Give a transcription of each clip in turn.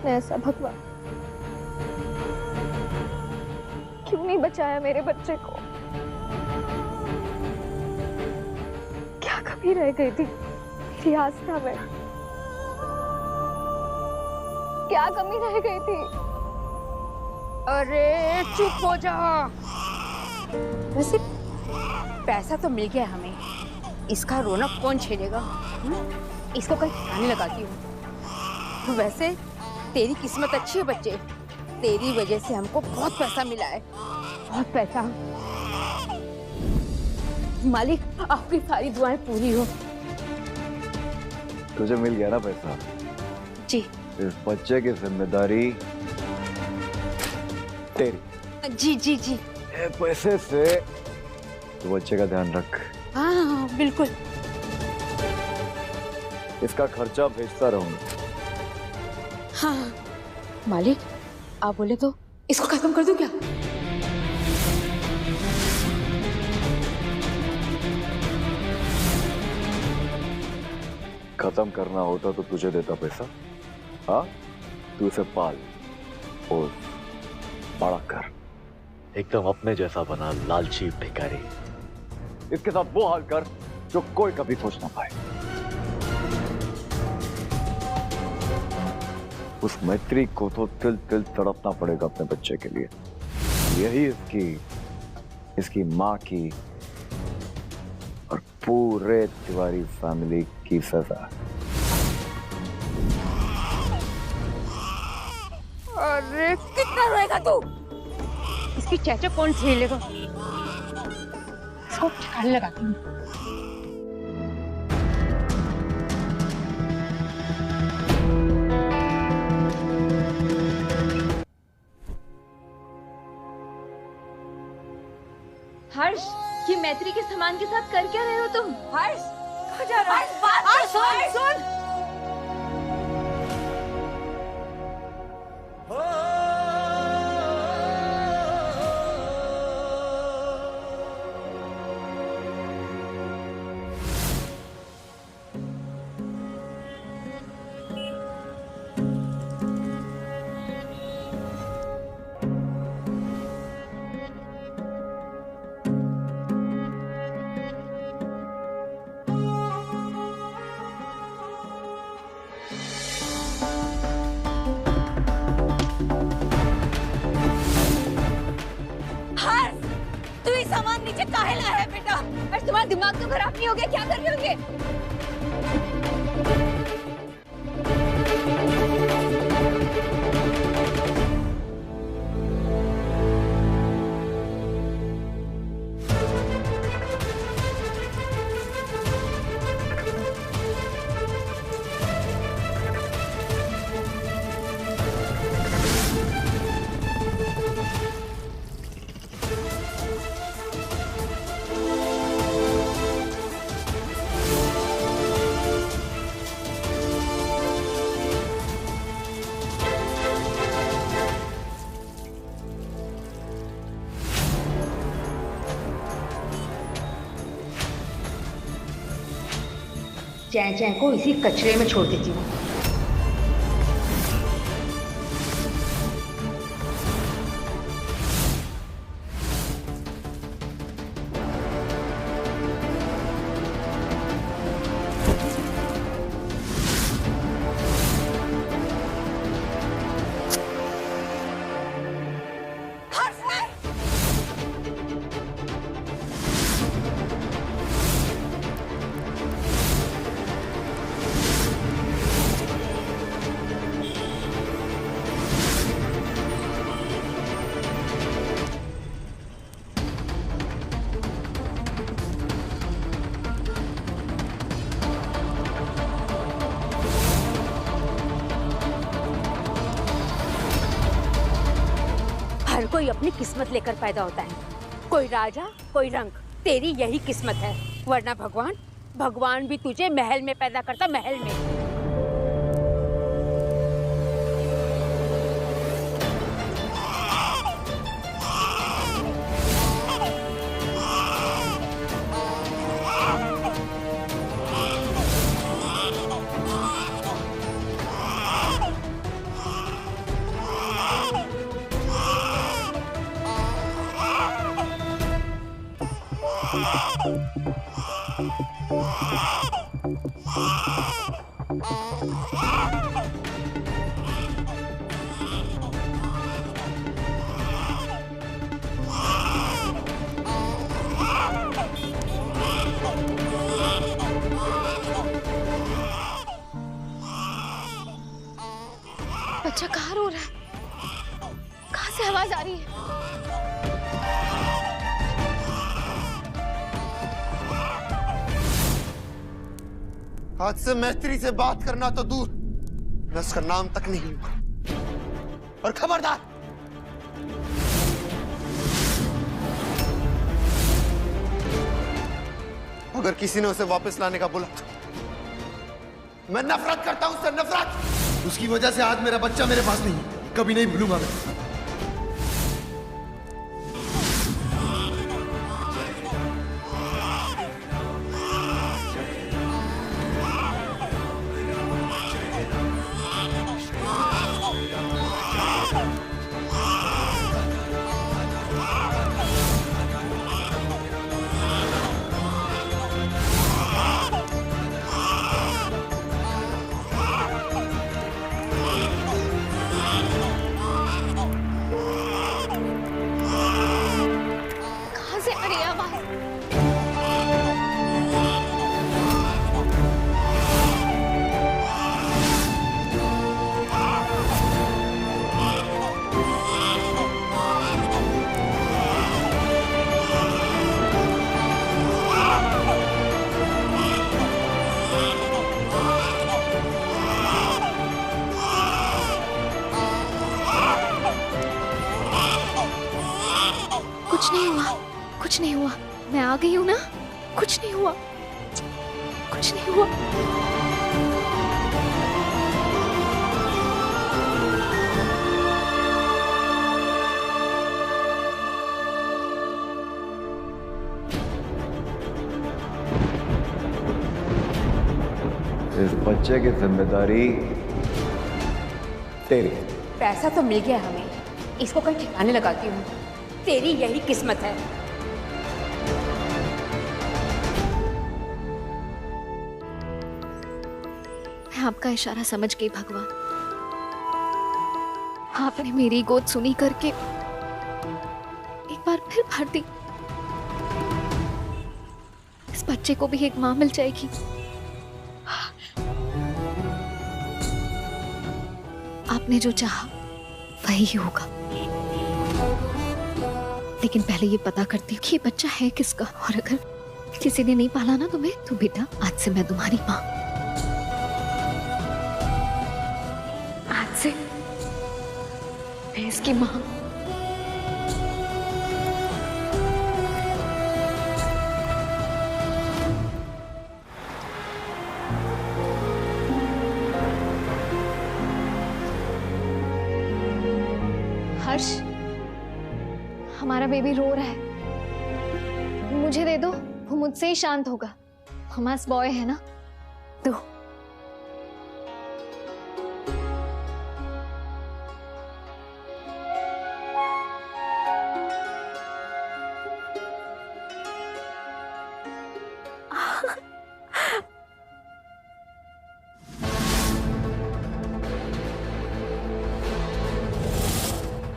आपने ऐसा भगवान क्यों नहीं बचाया मेरे बच्चे को? क्या कमी रह गई थी मेरी आस्था में? क्या कमी रह गई थी? अरे चुप हो जा। वैसे पैसा तो मिल गया हमें, इसका रोना कौन छेड़ेगा? इसको कहीं ठिकाने लगाती हूँ। वैसे तेरी किस्मत अच्छी है बच्चे, तेरी वजह से हमको बहुत पैसा मिला है, बहुत पैसा। मालिक आपकी सारी दुआएं पूरी हो। तुझे मिल गया ना पैसा? जी। इस बच्चे की जिम्मेदारी तेरी। जी जी जी। ये पैसे से तो बच्चे का ध्यान रख। हाँ बिल्कुल। इसका खर्चा भेजता रहूंगा। हाँ मालिक आप बोले तो इसको खत्म कर दूं क्या? खत्म करना होता तो तुझे देता पैसा। हाँ, तू इसे पाल और बड़ा कर, एकदम अपने जैसा बना, लालची भिखारी। इसके साथ वो हाल कर जो कोई कभी सोच ना पाए। उस मैत्री को तो तिल तिल तड़पना पड़ेगा अपने बच्चे के लिए। यही इसकी माँ की और पूरे तिवारी फैमिली की सजा। अरे कितना रोएगा तू? इसकी चेचा कौन झेलेगा? इसको ठिकाने लगाती हूँ। हर्ष, ये मैत्री के सामान के साथ कर क्या रहे हो तुम? हर्ष, कहाँ जा रहा है? बात सुन। सामान नीचे काहे लाया है बेटा? अरे तुम्हारा दिमाग तो खराब नहीं हो गया? क्या कर रहे होंगे? चैं चैं को इसी कचरे में छोड़ देती हूँ। हर कोई अपनी किस्मत लेकर पैदा होता है, कोई राजा कोई रंक। तेरी यही किस्मत है, वरना भगवान भी तुझे महल में पैदा करता, महल में। बच्चा कहाँ रो रहा है? कहाँ से आवाज आ रही है? आज से मैत्री से बात करना तो दूर, मैं उसका नाम तक नहीं लूंगा। और खबरदार, अगर किसी ने उसे वापस लाने का बोला तो मैं नफरत करता हूं उससे, नफरत। उसकी वजह से आज मेरा बच्चा मेरे पास नहीं है, कभी नहीं भूलूंगा मैं। कुछ नहीं हुआ, मैं आ गई हूँ ना। कुछ नहीं हुआ, कुछ नहीं हुआ। इस बच्चे की जिम्मेदारी तेरी। पैसा तो मिल गया हमें, इसको कहीं ठिकाने लगाती हूँ। तेरी यही किस्मत है। मैं आपका इशारा समझ गई भगवान। आपने मेरी गोद सुनी करके एक बार फिर भर दी। इस बच्चे को भी एक मां मिल जाएगी। आपने जो चाहा वही होगा, लेकिन पहले ये पता करती हूँ कि ये बच्चा है किसका, और अगर किसी ने नहीं पाला ना तुम्हें, तो बेटा आज से मैं तुम्हारी माँ। आज से मैं इसकी माँ। हर्ष, हमारा बेबी रो रहा है, मुझे दे दो, वो मुझसे ही शांत होगा। हमारा बॉय है ना, दो।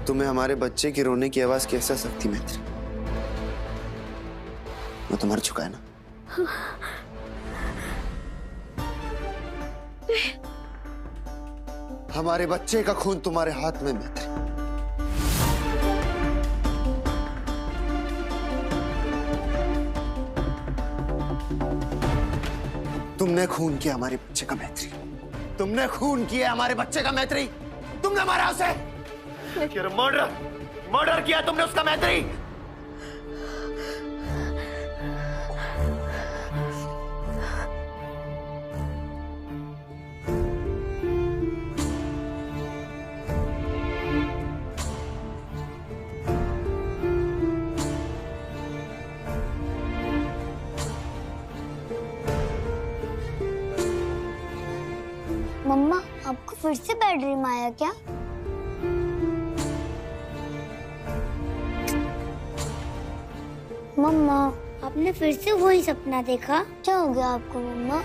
तुम्हें हमारे बच्चे की रोने की आवाज कैसे आ सकती मैत्री? वो तो मर चुका है ना। हमारे बच्चे का खून तुम्हारे हाथ में मैत्री। तुमने खून किया हमारे बच्चे का मैत्री। तुमने खून किया हमारे बच्चे का मैत्री। तुमने मारा उसे। मर्डर किया तुमने उसका मैत्री। मम्मा, आपको फिर से बैड ड्रीम आया क्या? मम्मा। आपने फिर से वही सपना देखा? क्या हो गया आपको मम्मा?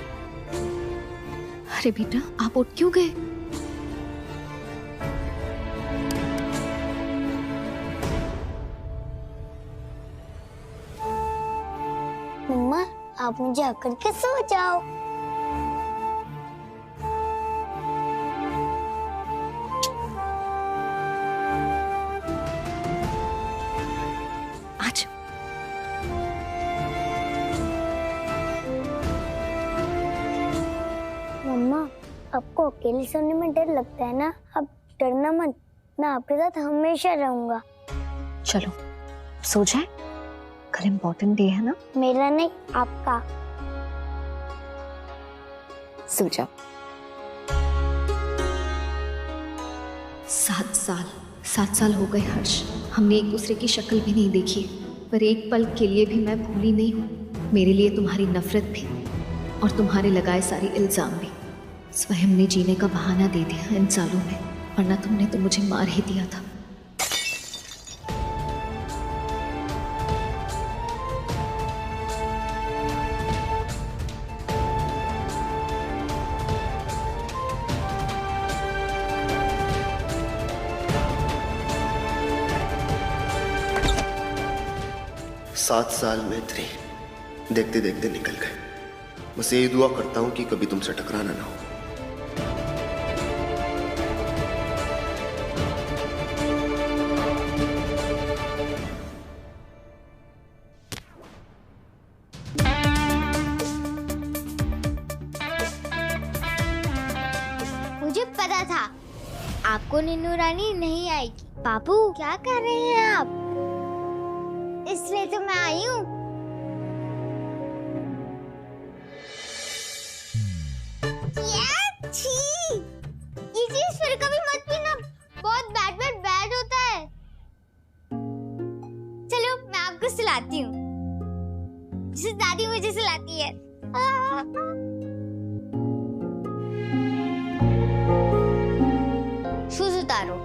अरे बेटा, आप उठ क्यों गए? मम्मा, आप मुझे आकर के सो जाओ। आज मम्मा, आपको अकेले सोने में डर लगता है ना? आप डरना मत, मैं आपके साथ हमेशा रहूंगा। चलो सो जाए, कल इम्पोर्टेंट डे है ना। मेरा नहीं, आपका। सो जाओ। 7 साल हो गए हर्ष, हमने एक दूसरे की शक्ल भी नहीं देखी, पर एक पल के लिए भी मैं भूली नहीं हूँ। मेरे लिए तुम्हारी नफरत भी और तुम्हारे लगाए सारे इल्जाम भी स्वयं ने जीने का बहाना दे दिया इन सालों में, वरना तुमने तो मुझे मार ही दिया था। सात साल में थे, देखते देखते निकल गए। बस यही दुआ करता हूं कि कभी तुमसे टकराना ना हो। मुझे पता था आपको नीनू रानी नहीं आएगी। बाबू, क्या कर रहे हैं आप? इसलिए तो मैं आई हूँ। ये चीज फिर कभी मत पीना, बहुत बैड होता है। चलो मैं आपको सुलाती हूँ, जिसे दादी मुझे सुलाती है। शूज उतारो।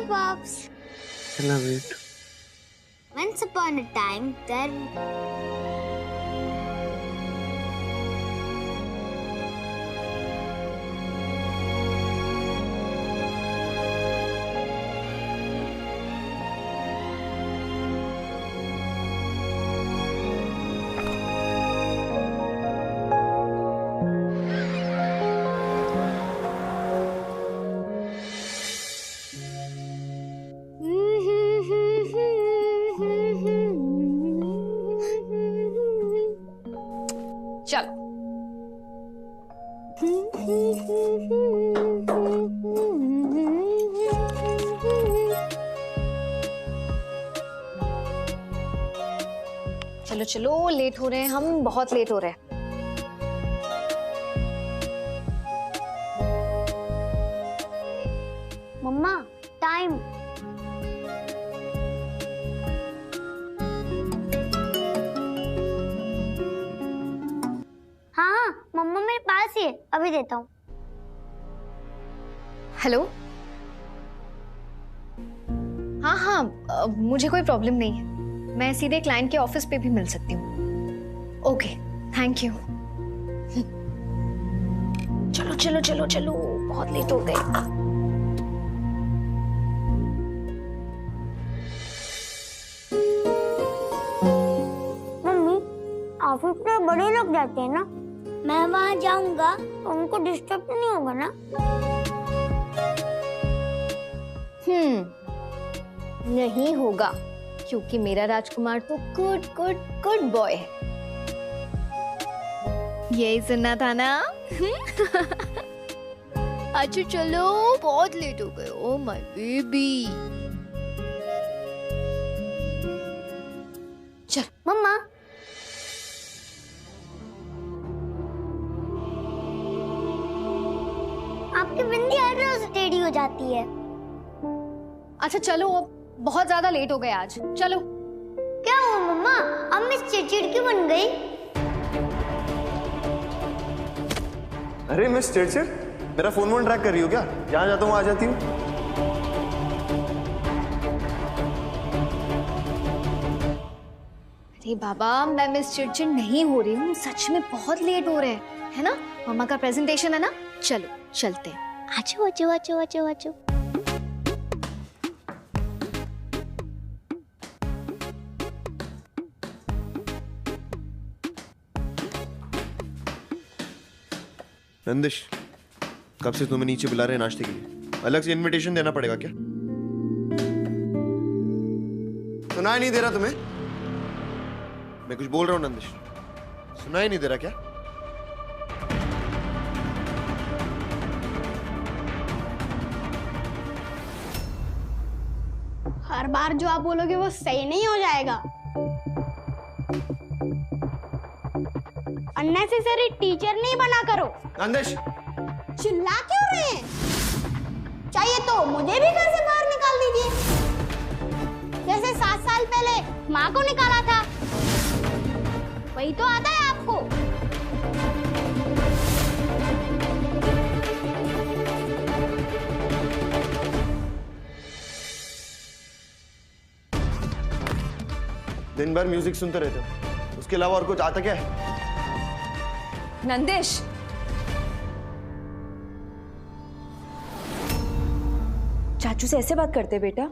Pops. I love it. Once upon a time, there. चलो चलो चलो, लेट हो रहे हैं हम, बहुत लेट हो रहे हैं। मम्मा, टाइम। हाँ, मम्मा मेरे पास ही है, अभी देता हूँ। हेलो। हाँ, मुझे कोई प्रॉब्लम नहीं है, मैं सीधे क्लाइंट के ऑफिस पे भी मिल सकती हूँ। Okay, thank you. चलो चलो चलो चलो, बहुत लेट हो गए। ऑफिस में बड़े लोग जाते हैं ना, मैं वहाँ जाऊंगा तो उनको डिस्टर्ब तो नहीं होगा ना? नहीं होगा, क्योंकि मेरा राजकुमार तो गुड गुड गुड बॉय है। यही सुनना था ना? अच्छा चलो, बहुत लेट हो गए। Oh my baby. चल मम्मा, आपकी बिंदी हर रोज टेढ़ी हो जाती है। अच्छा चलो, अब बहुत ज्यादा लेट हो गए आज, चलो। क्या हुआ मम्मा, अब मैं चिड़चिड़ क्यों बन गई? अरे मिस चिड़चिड़, मेरा फोन ट्रैक कर रही हो क्या? जहाँ जाता हूँ आ जाती हूँ। अरे बाबा, मैं मिस चिड़चिड़ नहीं हो रही हूँ, सच में बहुत लेट हो रहे हैं, है ना? मम्मा का प्रेजेंटेशन है ना, चलो चलते हैं। आजो आजो आजो आजो आजो। नंदिश, कब से तुम्हें नीचे बुला रहे हैं नाश्ते के लिए? अलग से इनविटेशन देना पड़ेगा क्या? सुनाई नहीं दे रहा तुम्हें? मैं कुछ बोल रहा हूँ नंदिश, सुनाई नहीं दे रहा क्या? हर बार जो आप बोलोगे वो सही नहीं हो जाएगा। अननेसेसरी टीचर नहीं बना करो। नंदिश, चिल्ला क्यों रहे हैं? चाहिए तो मुझे भी घर से बाहर निकाल दीजिए, जैसे 7 साल पहले माँ को निकाला था। वही तो आता है आपको। दिन भर म्यूजिक सुनते रहते हो, उसके अलावा और कुछ आता क्या है? नंदिश, चाचू से ऐसे बात करते बेटा?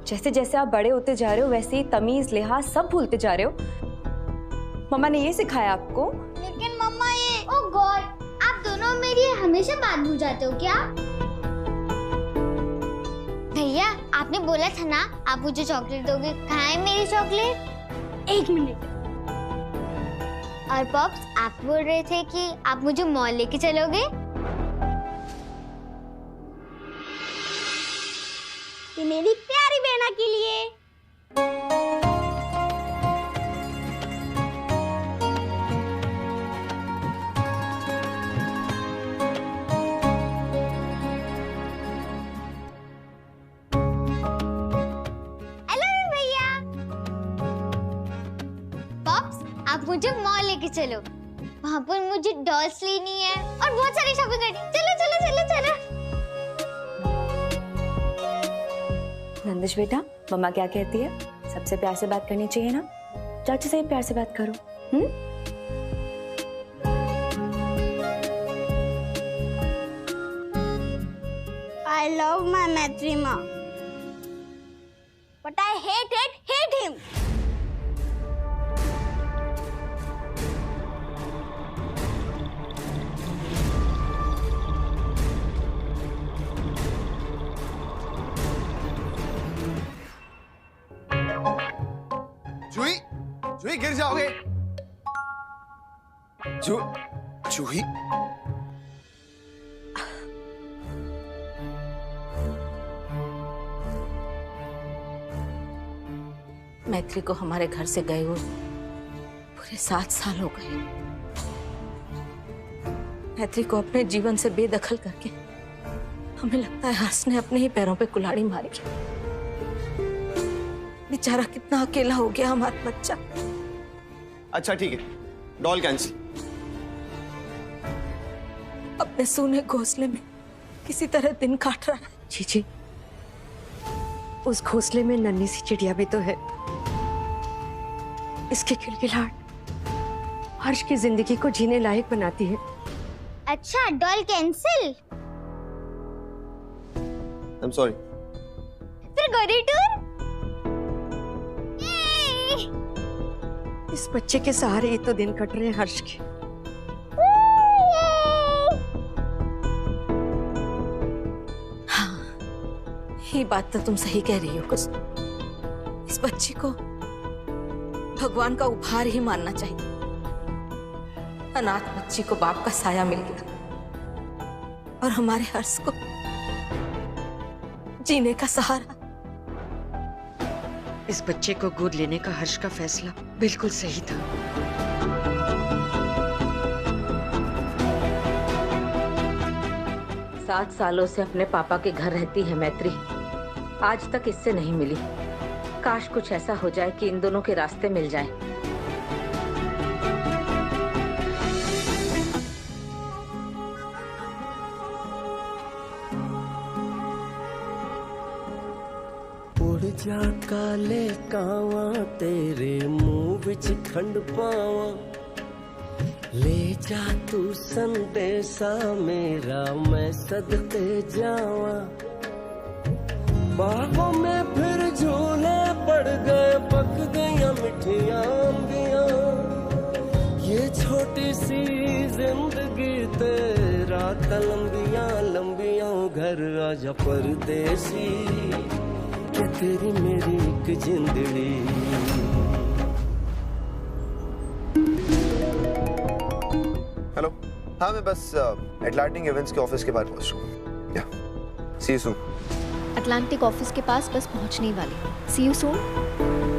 जैसे जैसे आप बड़े होते जा रहे हो वैसे ही तमीज लिहाज सब भूलते जा रहे हो। मम्मा ने ये सिखाया आपको? लेकिन मम्मा ये, ओह गॉड, आप दोनों मेरी हमेशा बात भूल जाते हो क्या? भैया, आपने बोला था ना आप मुझे चॉकलेट दोगे, कहाँ है मेरी चॉकलेट? 1 मिनट। और पॉप्स, आप बोल रहे थे कि आप मुझे मॉल लेके चलोगे? ये मेरी प्यारी बहना के लिए। मुझे मॉल लेके चलो, वहाँ पर मुझे डॉल्स लेनी है और बहुत सारी शॉपिंग करनी है। चलो चलो चलो चलो। नंदिश बेटा, मम्मा क्या कहती है? सबसे प्यार से बात करनी चाहिए ना? चाची से भी प्यार से बात करो। I love my मैत्री माँ, but I hate him. जूही, जूही गिर जाओगे। जूही, मैत्री को हमारे घर से गए हुए पूरे 7 साल हो गए। मैत्री को अपने जीवन से बेदखल करके हमें लगता है हर्ष ने अपने ही पैरों पे कुल्हाड़ी मारी। बेचारा कितना अकेला हो गया हमारा बच्चा। अच्छा ठीक है, डॉल कैंसिल। अपने सोने घोंसले में किसी तरह दिन काट रहा है। जी, उस घोंसले में नन्ही सी चिड़िया भी तो है। इसकी खिलखिलाहट हर्ष की जिंदगी को जीने लायक बनाती है। अच्छा, doll cancel. I am sorry. फिर गोरी टूर। इस बच्चे के सहारे ही तो दिन कट रहे हैं हर्ष के। हाँ, ये बात तो तुम सही कह रही हो। कुछ इस बच्चे को भगवान का उपहार ही मानना चाहिए। अनाथ बच्ची को बाप का साया मिल गया और हमारे हर्ष को जीने का सहारा। इस बच्चे को गोद लेने का हर्ष का फैसला बिल्कुल सही था। सात सालों से अपने पापा के घर रहती है मैत्री, आज तक इससे नहीं मिली। काश कुछ ऐसा हो जाए कि इन दोनों के रास्ते मिल जाएं। उड़ जा काले कावा तेरे मुंह विच खंड पावा, ले जा तू संदेशा मेरा मैं सदके जावा। बाहों में फिर झूले पड़ गए, पक गई मिठियां अंबियां, ये छोटी सी जिंदगी तेरा लंबियां लंबियां। घर आजा परदेसी, क्या तेरी मेरी एक जिंदड़ी। हेलो, हाँ मैं बस अटलांटिक इवेंट्स के ऑफिस के बाहर पहुंच रहा हूँ। या सी यू सून। अटलांटिक ऑफिस के पास बस पहुंचने वाली। सी यू सून।